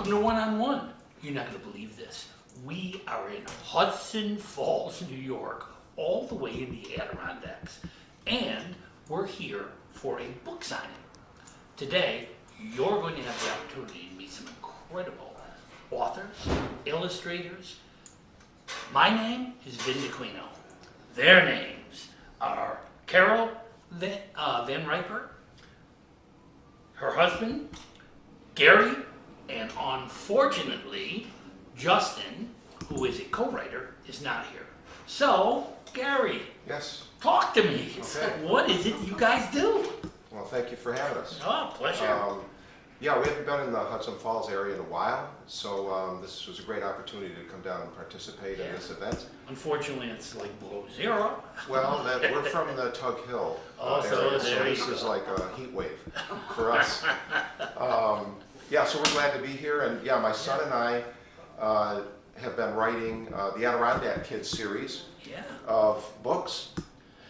Welcome to One on One. You're not going to believe this. We are in Hudson Falls, New York, all the way in the Adirondacks. And we're here for a book signing. Today, you're going to have the opportunity to meet some incredible authors, illustrators. My name is Vin Dacquino. Their names are Carol Van Riper, her husband, Gary, and unfortunately, Justin, who is a co-writer, is not here. So, Gary, Yes. talk to me. Okay. What is it you guys do? Well, thank you for having us. Oh, pleasure. Yeah, we haven't been in the Hudson Falls area in a while, so this was a great opportunity to come down and participate in this event. Unfortunately, it's like below zero. Well, we're from the Tug Hill So area, there so you this is go. like a heat wave for us. Yeah, so we're glad to be here, and yeah, my son and I have been writing the Adirondack Kids series Yeah. of books.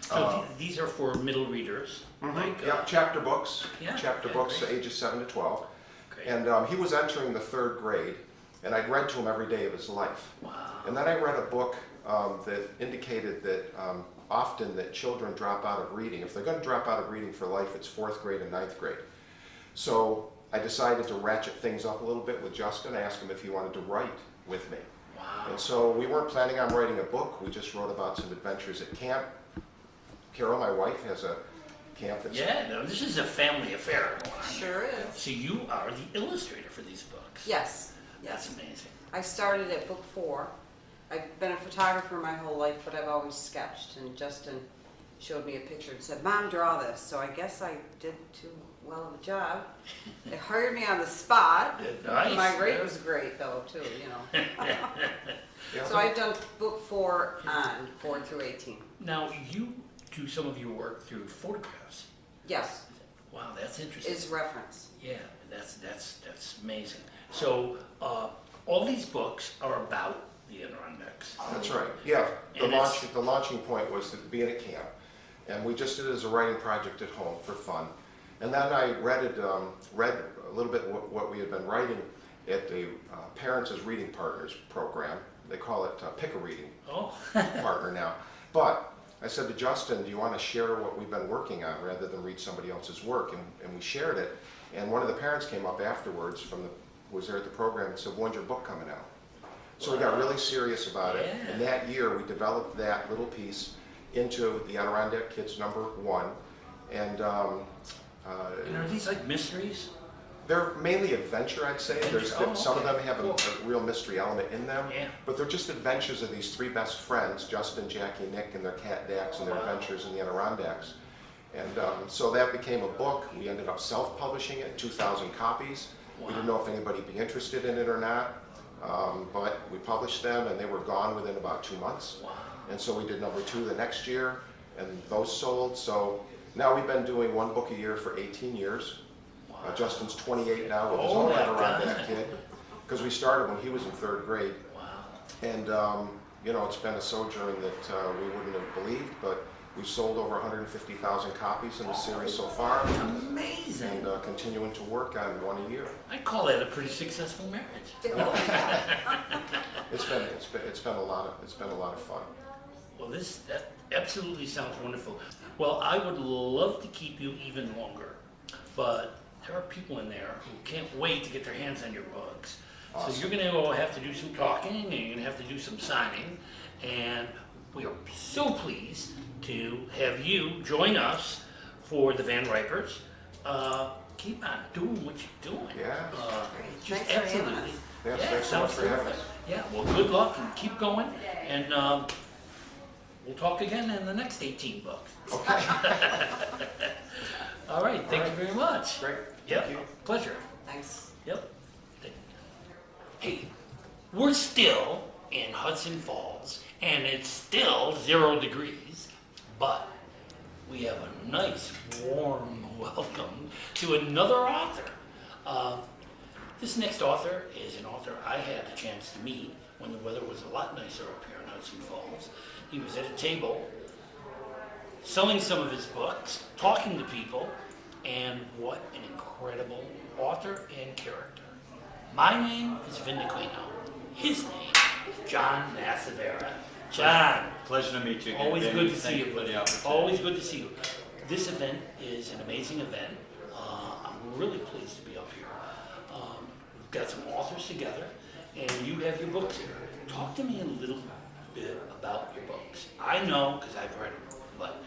So these are for middle readers. Like, Yeah, chapter books. Yeah, Chapter okay, books, great. ages 7 to 12. Great. And he was entering the 3rd grade, and I'd read to him every day of his life. Wow. And then I read a book that indicated that often that children drop out of reading. If they're going to drop out of reading for life, it's 4th grade and 9th grade. So I decided to ratchet things up a little bit with Justin. I asked him if he wanted to write with me. Wow. And so we weren't planning on writing a book. We just wrote about some adventures at camp. Carol, my wife, has a camp that's... Yeah, no, this is a family affair going on. Sure is. So you are the illustrator for these books. Yes. That's Yes. amazing. I started at book 4. I've been a photographer my whole life, but I've always sketched. And Justin showed me a picture and said, "Mom, draw this." So I guess I did too well of a job. They hired me on the spot. Nice. My grade was great, though, too, you know. Yeah. So I've done book 4 on 4 through 18. Now, you do some of your work through photographs. Yes, Wow, that's interesting. is reference. Yeah, that's amazing. So all these books are about the Adirondacks. That's right. Yeah, And the launching point was to be at a camp, and we just did it as a writing project at home for fun. And then I read a little bit what we had been writing at the Parents as Reading Partners program. They call it Pick a Reading Oh, Partner now. But I said to Justin, "Do you want to share what we've been working on rather than read somebody else's work?" And we shared it. And one of the parents came up afterwards who was there at the program and said, "When's your book coming out?" So we got really serious about it. Yeah. And that year we developed that little piece into the Adirondack Kids #1. And and are these like mysteries? they're mainly adventure, I'd say. There's Oh, some of okay. them have Cool. a real mystery element in them. Yeah. But they're just adventures of these 3 best friends, Justin, Jackie, Nick, and their cat Dax, and their Wow. adventures in the Adirondacks. And so that became a book. We ended up self-publishing it, 2,000 copies. Wow. We didn't know if anybody would be interested in it or not, but we published them, and they were gone within about 2 months. Wow. And so we did #2 the next year, and those sold. So now we've been doing 1 book a year for 18 years. Wow. Justin's 28 now with his Oh own my Adirondack God. kid, because we started when he was in 3rd grade. Wow. And, you know, it's been a sojourn that we wouldn't have believed, but we've sold over 150,000 copies in the series so far, Amazing. and continuing to work on 1 a year. I call that a pretty successful marriage. It's been a lot of fun. Well, that absolutely sounds wonderful. Well, I would love to keep you even longer, but there are people in there who can't wait to get their hands on your books. Awesome. So you're going to have to do some talking, and you're going to have to do some signing, and we are so pleased to have you join us for the Van Ripers. Keep on doing what you're doing. Yeah. Just Thanks for having absolutely. us. Yes, Yeah, thanks so much sounds for having terrific. us. Yeah, well, good luck and keep going, and we'll talk again in the next 18 books. Okay, All right, thank All you right. very much. great. Yep, Thank you. pleasure. Thanks. Yep. Hey, we're still in Hudson Falls, and it's still 0 degrees, but we have a nice, warm welcome to another author. This next author is an author I had a chance to meet when the weather was a lot nicer up here in Hudson Falls. He was at a table selling some of his books, talking to people, and what an incredible author and character. My name is Vin Dacquino. His name is John Massavera. John, Pleasure to meet you again. always Vin. good to see Thank you. you for the opportunity. Always good to see you. This event is an amazing event. I'm really pleased to be up here. We've got some authors together, and you have your books here. Talk to me a little bit about your books. I know because I've read them, but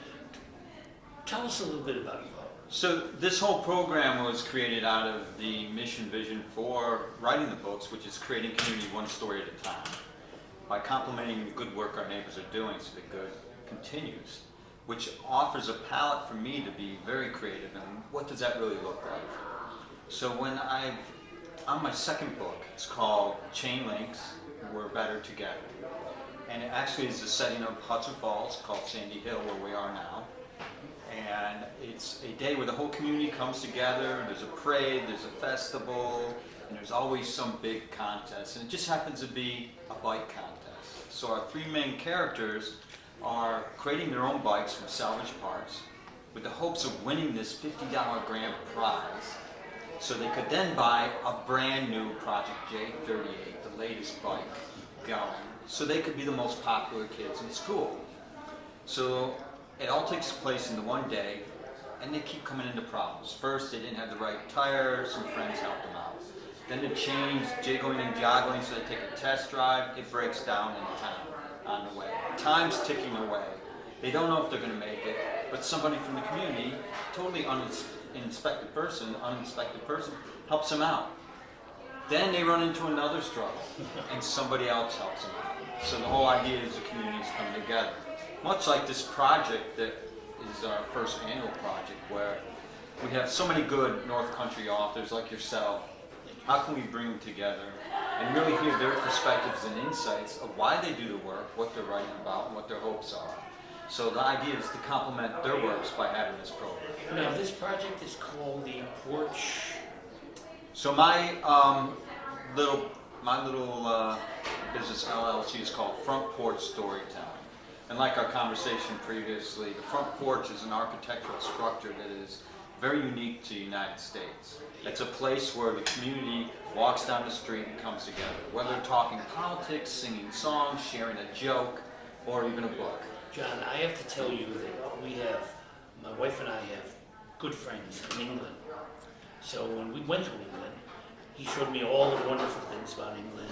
tell us a little bit about your book. So this whole program was created out of the mission vision for writing the books, which is creating community one story at a time, by complementing the good work our neighbors are doing so the good continues, which offers a palette for me to be very creative. And what does that really look like? So on my second book, it's called Chain Links, We're Better Together. And it actually is the setting of Hudson Falls, called Sandy Hill, where we are now. And it's a day where the whole community comes together, there's a parade, there's a festival, and there's always some big contest. And it just happens to be a bike contest. So our three main characters are creating their own bikes from salvage parts with the hopes of winning this $50 grand prize. So they could then buy a brand new Project J38, the latest bike going, so they could be the most popular kids in school. So it all takes place in the one day, and they keep coming into problems. First, they didn't have the right tires, some friends helped them out. Then it changed, jiggling and joggling, so they take a test drive, it breaks down in town on the way. Time's ticking away. They don't know if they're gonna make it, but somebody from the community, totally unexpected person, helps them out. Then they run into another struggle, and somebody else helps them out. So the whole idea is the communities come together. Much like this project that is our first annual project, where we have so many good North Country authors like yourself. How can we bring them together and really hear their perspectives and insights of why they do the work, what they're writing about, and what their hopes are? So the idea is to complement their works by having this program. Now, this project is called the Porch. So my little business LLC is called Front Porch Storytelling. And like our conversation previously, the front porch is an architectural structure that is very unique to the United States. It's a place where the community walks down the street and comes together, whether they're talking politics, singing songs, sharing a joke, or even a book. John, I have to tell you that my wife and I have good friends in England. So when we went to England, he showed me all the wonderful things about England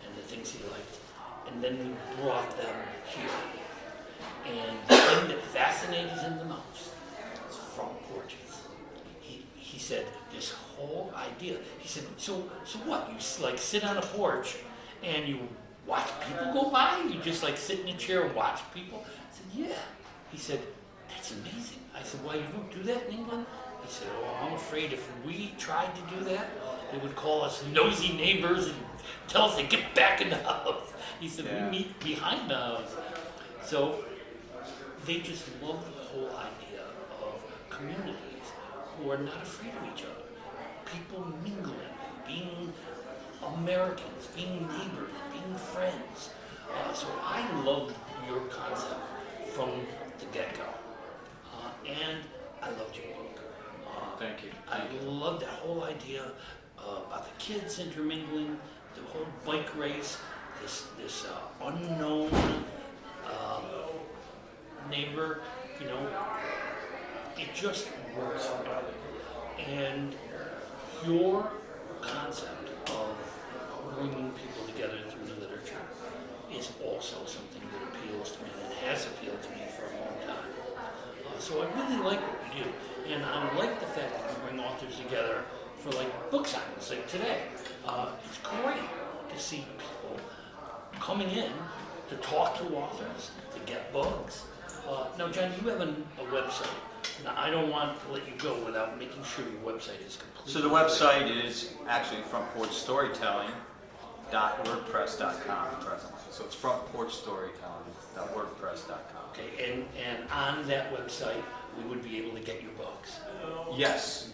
and the things he liked. And then we brought them here. And the thing that fascinated him the most was front porches. He said, this whole idea, he said, so what? You like sit on a porch and you watch people go by? You just like sit in a chair and watch people? I said, yeah. He said, that's amazing. I said, well, you don't do that in England? He said, oh, I'm afraid if we tried to do that, they would call us nosy neighbors and tell us to get back in the house. He said, Yeah. we meet behind the house. So they just love the whole idea of communities who are not afraid of each other. People mingling, being Americans, being neighbors, being friends. So I love your concept from the get-go. And I loved your book. Thank you. I love that whole idea about the kids intermingling, the whole bike race, this unknown neighbor, it just works for me. And your concept of bringing people together through the literature is also something that appeals to me and has appealed to me for a long time. So I really like what you do. And I like the fact that you bring authors together for like book signings, like today. It's great to see people coming in to talk to authors, to get books. Now, John, you have a website. Now, I don't want to let you go without making sure your website is complete. So the website is actually frontporchstorytelling.wordpress.com presently. So it's frontporchstorytelling.wordpress.com. Okay, and on that website, we would be able to get your books. Yes.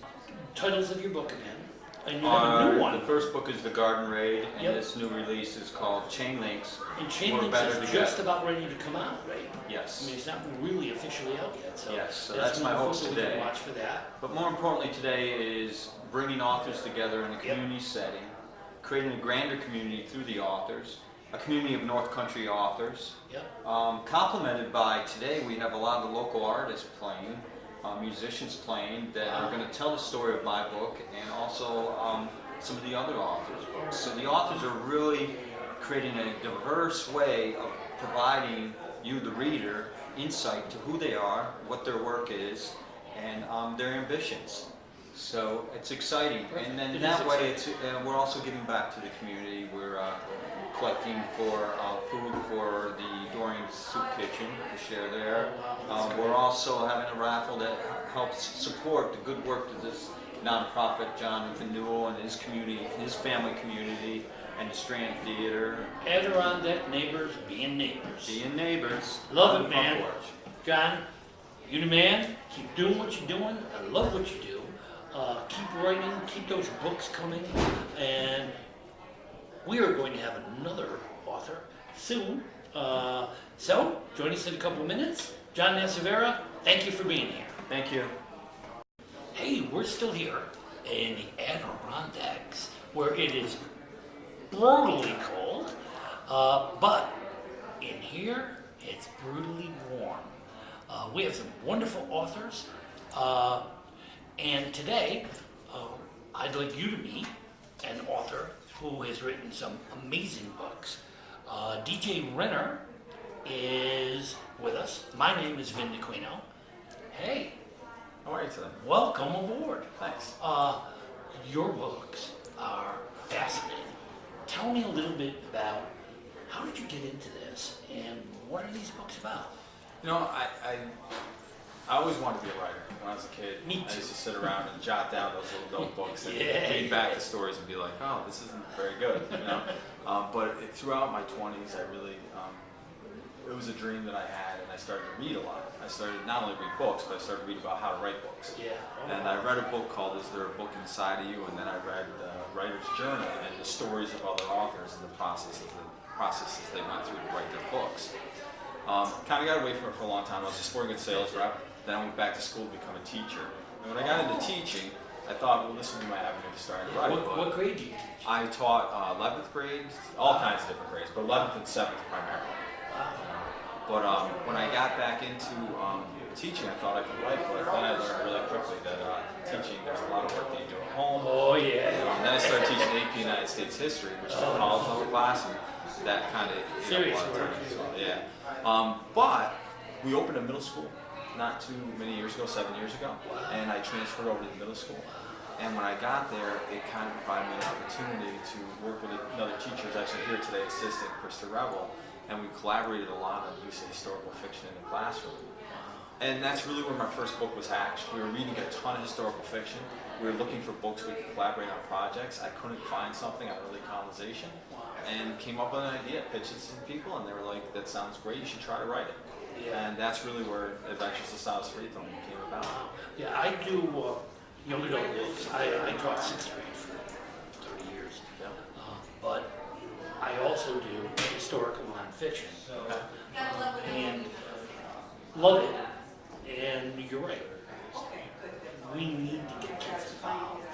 Titles of your book again. And you have a new one. The first book is The Garden Raid, and Yep. this new release is called Chain Links. And Chain We're Links Better is Together. just about ready to come out, right? I Yes. mean, it's not really officially out yet, so Yes, so that's my wonderful, hopes so we today. can watch for that. But more importantly today is bringing authors together in a Yep. community setting creating a grander community through the authors, a community of North Country authors, Yep. complemented by today we have a lot of the local artists playing, musicians playing that are going to tell the story of my book and also some of the other authors' books. So the authors are really creating a diverse way of providing you, the reader, insight to who they are, what their work is, and their ambitions. So it's exciting, and then that way it's, we're also giving back to the community. We're collecting for food for the Dorian Soup Kitchen to share there. We're also having a raffle that helps support the good work of this nonprofit, Jonathan Newell and his community, his family community, and the Strand Theater. Adirondack neighbors being neighbors. Being neighbors. Love on it, the front man. porch. John, you the man. Keep doing what you're doing. I love what you do. Keep writing. Keep those books coming. And we are going to have another author soon. So, join us in a couple of minutes. John Nasavera, thank you for being here. Thank you. Hey, we're still here in the Adirondacks, where it is brutally cold, but in here, it's brutally warm. We have some wonderful authors, and today, I'd like you to meet an author who has written some amazing books. DJ Renner is with us. My name is Vin Dacquino. Hey, How are you today? welcome aboard. Thanks. Your books are fascinating. Tell me a little bit about how did you get into this and what are these books about? You know, I always wanted to be a writer when I was a kid. Me I too. used to sit around and jot down those little notebooks and Yeah, read back yeah. the stories and be like, oh, this isn't very good, you know. But throughout my 20s, I really, it was a dream that I had, and I started to read a lot. I started not only read books, but I started to read about how to write books. Yeah. And I read a book called Is There a Book Inside of You? And then I read Writer's Journal and the stories of other authors and the processes they went through to write their books. Kind of got away from it for a long time. I was a sporting goods sales rep. Then I went back to school to become a teacher. And when I got into teaching, I thought, well, this would be my avenue to start to write. What grade do you teach? I taught 11th grade, all kinds of different grades, but 11th and 7th primarily. But when I got back into teaching, I thought I could write, but then I learned really quickly that teaching, there's a lot of work that you do at home. Oh yeah. And then I started teaching AP United States history, which is a college level class, and that kind of Serious a lot of work. time as well. Yeah. But we opened a middle school not too many years ago, 7 years ago, and I transferred over to the middle school. And when I got there, it kind of provided me an opportunity to work with another teacher who's actually here today, assistant Krista Revel, and we collaborated a lot on the use of historical fiction in the classroom. And that's really where my first book was hatched. We were reading a ton of historical fiction. We were looking for books we could collaborate on projects. I couldn't find something on early colonization, and came up with an idea, pitched it to some people, and they were like, that sounds great, you should try to write it. Yeah. And that's really where Adventures of Silas Freethorn came about. Yeah, I do young adult books. I taught 6th grade for 30 years. But I also do historical nonfiction. And love it. And you're right. We need to get kids involved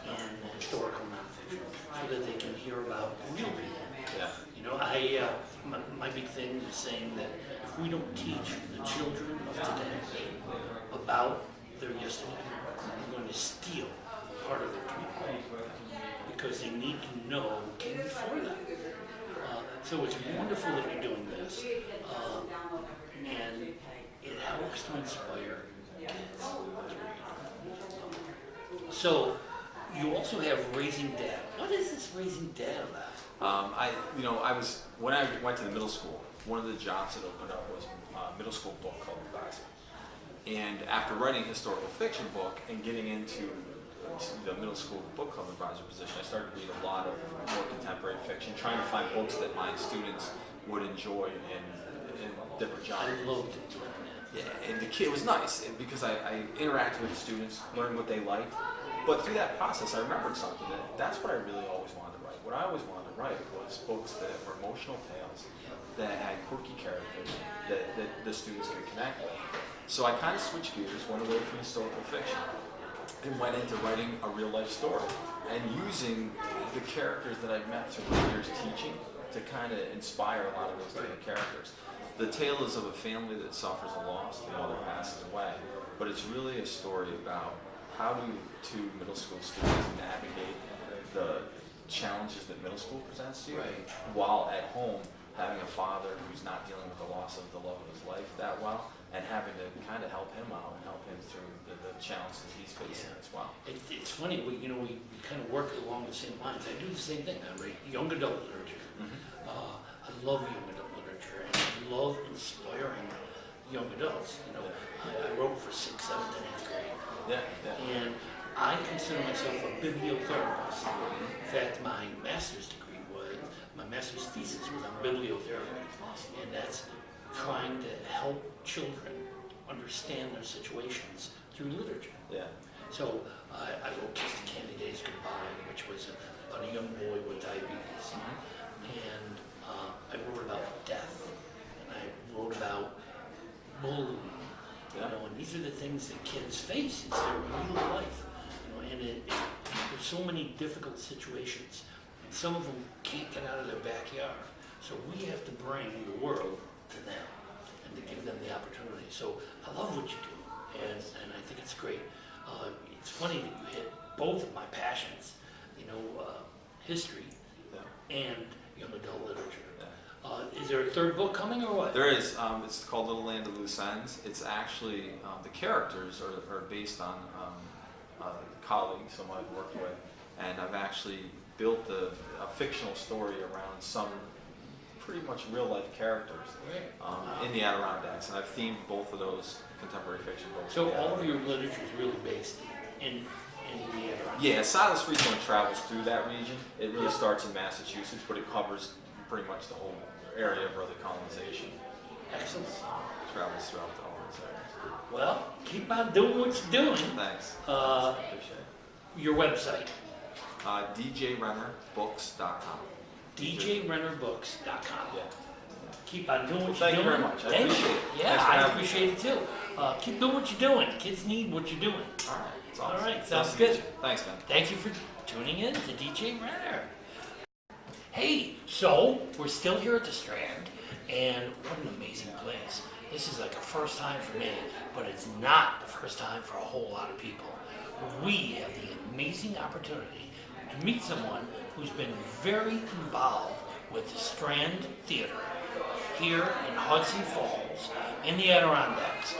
in historical nonfiction so that they can hear about real people. Yeah. You know, my big thing is saying that if we don't teach the children of today about their yesterday, we're going to steal part of their tomorrow because they need to know who came before them. So it's wonderful that you're doing this, and it helps to inspire kids to read. So you also have Raising Dad. What is this Raising Dad about? When I went to the middle school, one of the jobs that opened up was a middle school book club advisor. And after writing a historical fiction book and getting into the middle school book club advisor position, I started to read a lot of more contemporary fiction, trying to find books that my students would enjoy in different genres. I loved it. Yeah, and it was nice because I interacted with the students, learned what they liked. But through that process, I remembered something that's what I really always wanted to write. What I always wanted to write was books that were emotional tales, that had quirky characters, that the students could connect with. So I kind of switched gears, went away from historical fiction, and went into writing a real life story and using the characters that I've met through my years teaching to kind of inspire a lot of those different characters. The tale is of a family that suffers a loss, the mother passes away, but it's really a story about how do two middle school students navigate the challenges that middle school presents to you, while at home having a father who's not dealing with the loss of the love of his life that well, and having to kind of help him out and help him through the challenges he's facing as well. It's funny, we kind of work along the same lines. I do the same thing. I write young adult literature. I love young adult literature, and I love inspiring young adults. I wrote for 6th, 7th, and 8th grade. And I consider myself a bibliotherapist. In fact, my master's thesis was on bibliotherapy, and that's trying to help children understand their situations through literature. So I wrote Kiss the Candy Days Goodbye, which was about a young boy with diabetes. And I wrote about death, and I wrote about bullying. And these are the things that kids face in their real life. And there's so many difficult situations. And some of them can't get out of their backyard. So we have to bring the world to them and to give them the opportunity. So I love what you do, and I think it's great. It's funny that you hit both of my passions, history and young adult literature. Is there a third book coming or what? There is. It's called Little Land of Loose Ends. It's actually, the characters are based on colleagues, someone I've worked with, and I've actually built a fictional story around some pretty much real life characters in the Adirondacks, and I've themed both of those contemporary fiction books. So all of your literature is really based in the Adirondacks? Yeah, Silas Freestone travels through that region. It really starts in Massachusetts, but it covers pretty much the whole area of early colonization. Excellent. Travels throughout all those areas. Well, keep on doing what you're doing. Thanks. Appreciate it. Your website? DJRennerbooks.com. DJRennerbooks.com. Yeah. Keep on doing what you're Thank you doing. very much. I Thank appreciate you. it. Yeah, Thanks for I having me. appreciate it too. Keep doing what you're doing. Kids need what you're doing. All right. It's awesome. All right, Nice sounds to good. meet you. Thanks, man. Thank you for tuning in to DJ Renner. Hey, so we're still here at the Strand, and what an amazing place. This is like a first time for me, but it's not the first time for a whole lot of people. We have the amazing opportunity to meet someone who's been very involved with the Strand Theater here in Hudson Falls in the Adirondacks.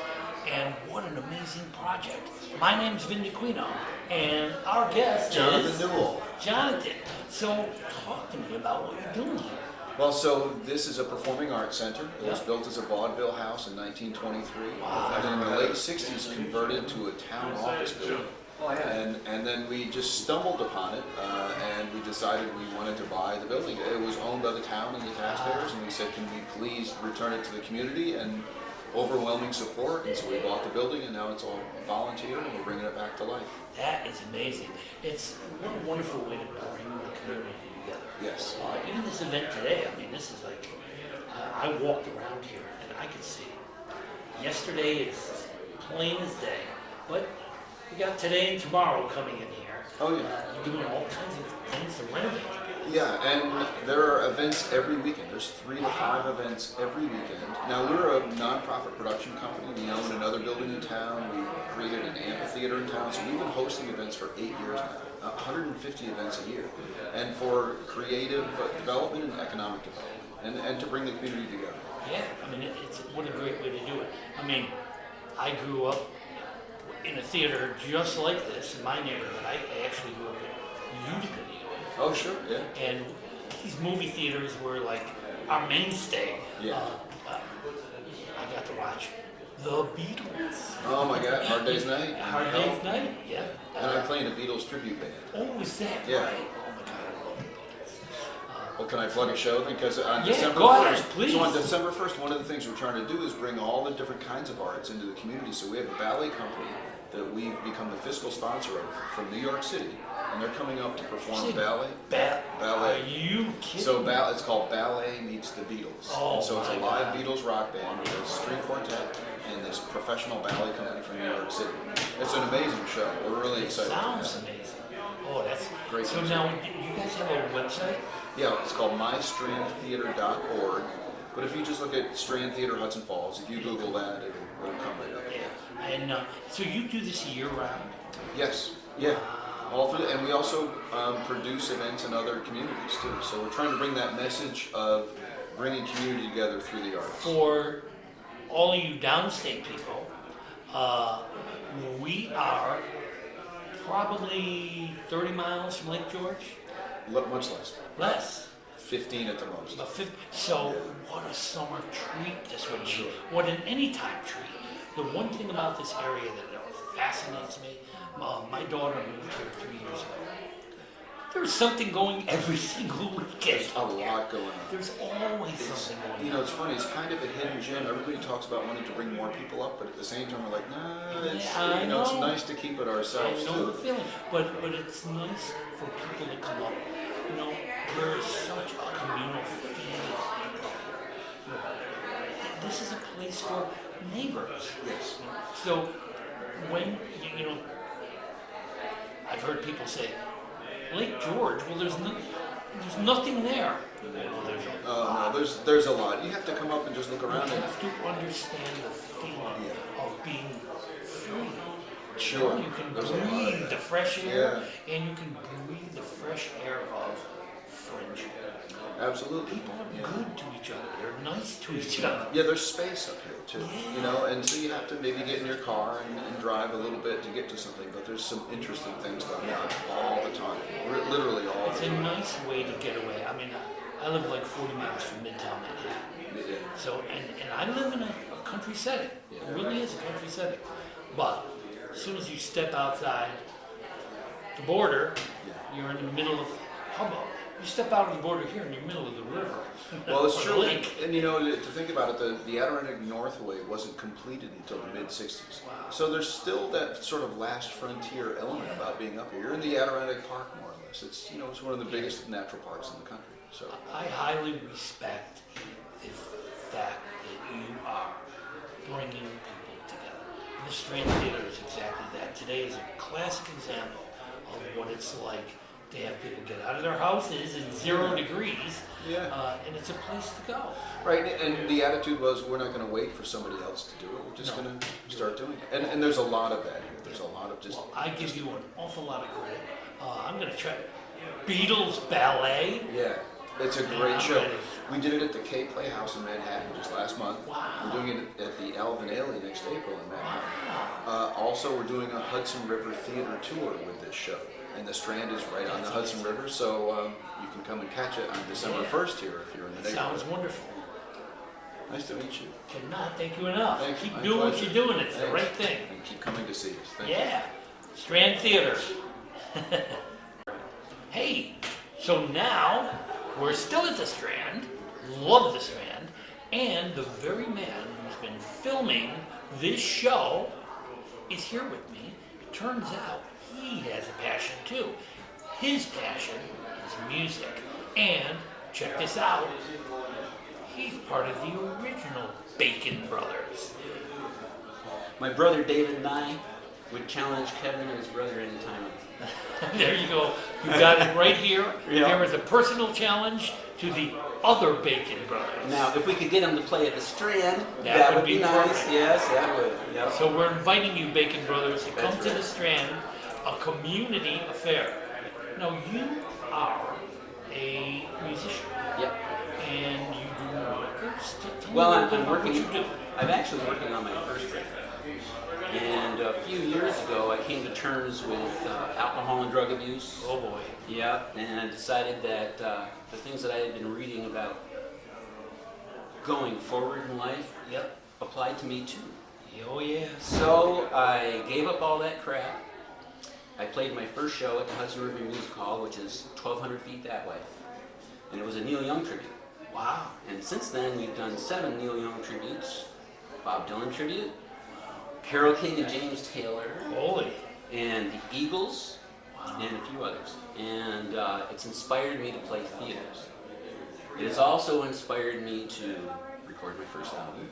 And what an amazing project. My name's Vin Dacquino, and our guest is Newell. Jonathan. So talk to me about what you're doing here. Well, so this is a performing arts center. It was built as a vaudeville house in 1923. And in the late 60s converted to a town office building. And then we just stumbled upon it, and we decided we wanted to buy the building. It was owned by the town and the taxpayers, and we said, can we please return it to the community? And overwhelming support, and so we bought the building, and now it's all volunteer, and we're bringing it back to life. That is amazing. It's what a wonderful way to bring the community together. Yes. Even this event today, I mean, this is like, I walked around here and I could see. Yesterday is plain as day, but we got today and tomorrow coming in here. Oh, yeah. You're doing all kinds of things to renovate. Yeah, and there are events every weekend. There's 3 to 5 events every weekend. Now, we're a nonprofit production company. We own another building in town. We created an amphitheater in town. So we've been hosting events for 8 years now, 150 events a year. And for creative development and economic development, and to bring the community together. Yeah, I mean, it's what a great way to do it. I mean, I grew up in a theater just like this in my neighborhood. I actually grew up in Utica, New York. Oh, sure, yeah. And these movie theaters were like our mainstay. Yeah. I got to watch The Beatles. Oh my God, Hard Day's Night. Hard Day's Night, yeah. And I play in a Beatles tribute band. Oh, is that Yeah. right? Oh my God, I love the Beatles. Well, can I plug a show? Because on Yeah, December go 1st, ahead, please. so on December 1st, one of the things we're trying to do is bring all the different kinds of arts into the community. So we have a ballet company that we've become the fiscal sponsor of from New York City, and they're coming up to perform Say ballet. Are Ballet. you kidding? So it's called Ballet Meets the Beatles. Oh, and so it's a my live God. Beatles rock band with a string quartet and this professional ballet company from New York City. It's an amazing show. We're really excited. Sounds amazing. Oh, that's Great So music. now, you guys have a website? Yeah, it's called mystrandtheater.org. But if you just look at Strand Theater, Hudson Falls, if you Google that, it'll come right up. Yeah. And so you do this year round? Yes, yeah. All through, and we also produce events in other communities too. So we're trying to bring that message of bringing community together through the arts. For all of you downstate people, we are probably 30 miles from Lake George? Much less. Less. 15 at the most. So what a summer treat this would be. What an anytime treat. The one thing about this area that fascinates me, my daughter moved here 3 years ago. There's something going every single weekend. There's a lot going on. There's always something going on. You know, it's funny. It's kind of a hidden gem. Everybody talks about wanting to bring more people up, but at the same time, we're like, nah. It's, Yeah, I know. It's nice to keep it ourselves I know the too. feeling, but it's nice for people to come up. You know, there is such a communal feeling. This is a place for neighbors. Yes. So when you know, I've heard people say, Lake George. Well, there's nothing there. Well, there's a lot. No, there's a lot. You have to come up and just look You around. And, have to understand the feeling of being free. sure. You can There's a lot of breathe that. the fresh air, and you can breathe the fresh air of friendship. Absolutely. People are Yeah. good to each other. They're nice to each other. Yeah, there's space up here too, you know, and so you have to maybe get in your car and drive a little bit to get to something, but there's some interesting things going on all the time, literally all It's the a time. nice way to get away. I mean, I live like 40 miles from Midtown Manhattan. Yeah. So, and I live in a country setting. It really is a country setting. But as soon as you step outside the border, you're in the middle of hubbub. You step out of the border here and you're in the middle of the river. Well, it's Or the true, lake. and you know, to think about it, the Adirondack Northway wasn't completed until the mid-'60s. So there's still that sort of last frontier element about being up here. You're in the Adirondack Park, more or less. It's, you know, it's one of the biggest natural parks in the country. So I highly respect the fact that you are bringing people together. And the Strand Theater is exactly that. Today is a classic example of what it's like to have people get out of their houses in 0 degrees, and it's a place to go. right, and the attitude was, we're not going to wait for somebody else to do it. We're just No. going to start doing it. And there's a lot of that here. There's a lot of just. Well, I give you an awful lot of credit. I'm going to try Beatles Ballet. Yeah, it's a Man, great I'm show. ready. We did it at the K Playhouse in Manhattan just last month. Wow. We're doing it at the Alvin Ailey next April in Manhattan. Also, we're doing a Hudson River theater tour with this show. And the Strand is right on the Hudson River, so you can come and catch it on December 1st here if you're in the neighborhood. Sounds wonderful. Nice to meet you. Cannot thank you enough. Thank you. Keep My doing what pleasure. you're doing. It's the Thanks. right thing. And keep coming to see us. Thank you. Yeah, Strand Theater. Hey, so now we're still at the Strand, love the Strand, and the very man who's been filming this show is here with me. It turns out he has a passion too. His passion is music. And check this out, he's part of the original Bacon Brothers. My brother David and I would challenge Kevin and his brother anytime. There you go. You got it right here. Yeah. There is a personal challenge to the other Bacon Brothers. Now, if we could get him to play at the Strand, That that, would would be be nice. perfect. Yes, that would. Yep. So we're inviting you, Bacon Brothers, to come That's to right. the Strand, a community affair. Now, you are a musician, Yep. and you do records. Tell me Well, a little I'm bit about working. what you do. I'm actually working on my first record. And a few years ago, I came to terms with alcohol and drug abuse. Oh boy. Yep. And I decided that the things that I had been reading about going forward in life Yep. applied to me too. Oh yeah. So I gave up all that crap. I played my first show at the Hudson River Music Hall, which is 1,200 feet that way. And it was a Neil Young tribute. Wow. And since then, we've done 7 Neil Young tributes, Bob Dylan tribute, Carole King and James Taylor, Holy. and the Eagles, and a few others. And it's inspired me to play theaters. It has also inspired me to record my first album.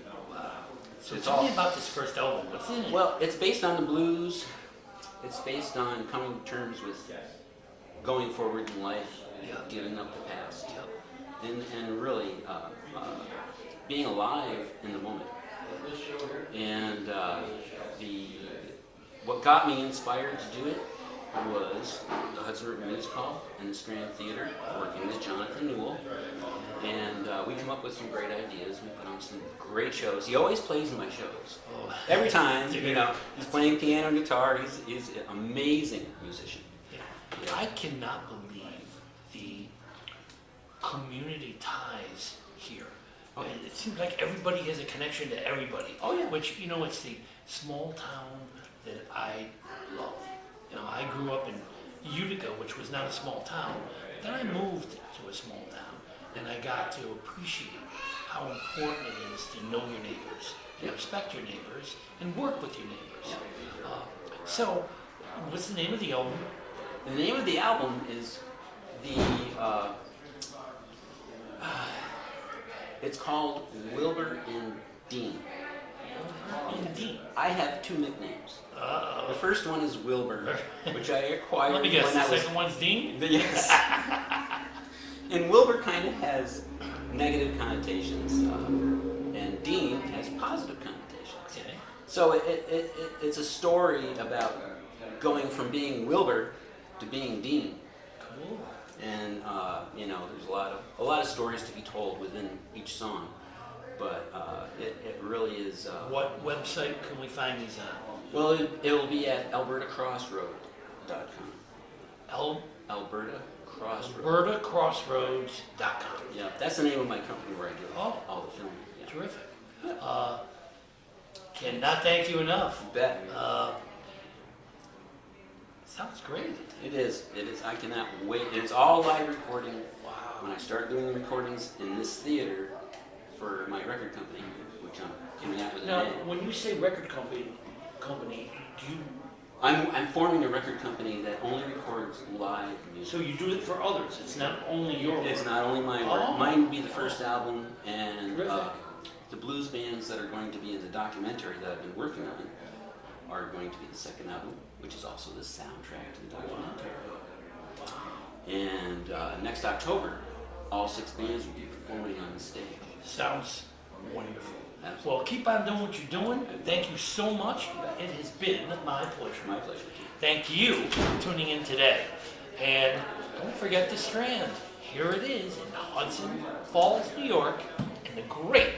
So It's tell me all- about this first album. What's in it? Well, it's based on the blues. It's based on coming to terms with going forward in life, Yeah. giving up the past, Yeah. and really being alive in the moment. And what got me inspired to do it was the Hudson River Music Hall and the Strand Theater, working with Jonathan Newell. And we come up with some great ideas. We put on some great shows. He always plays in my shows. Oh. Every time, he's playing piano and guitar. He's an amazing musician. Yeah. I cannot believe the community ties here. Oh. And it seems like everybody has a connection to everybody. Oh, yeah. Which, it's the small town that I love. I grew up in Utica, which was not a small town. Then I moved to a small town, and I got to appreciate how important it is to know your neighbors, and respect your neighbors, and work with your neighbors. So, what's the name of the album? The name of the album is it's called Wilbur and Dean. Indeed. I have two nicknames. The first one is Wilbur, which I acquired Let me guess, when the I was... second one's Dean? Yes. And Wilbur kind of has negative connotations, and Dean has positive connotations. Okay. So it's a story about going from being Wilbur to being Dean. Cool. And there's a lot of stories to be told within each song, but it really is. What website can we find these on? Well, it'll be at albertacrossroad.com. AlbertaCrossroad. AlbertaCrossroads.com. Yeah, that's the name of my company where I do Oh. all the filming. Yeah. Terrific. Cannot thank you enough. You bet. Sounds great. It is. I cannot wait. It's all live recording. Wow. When I start doing the recordings in this theater for my record company, which I'm coming out with a Now, name. when you say record company, do you? I'm forming a record company that only records live music. So you do it for others. It's not only your work. It's not only my work. Oh. Mine will be the first album, and Terrific. the blues bands that are going to be in the documentary that I've been working on are going to be the second album, which is also the soundtrack to the documentary. And next October, all 6 bands will be performing on the stage. Sounds wonderful. Absolutely. Well, keep on doing what you're doing. Thank you so much. It has been my pleasure. My pleasure. Thank you for tuning in today. And don't forget the Strand. Here it is in Hudson Falls, New York, in the great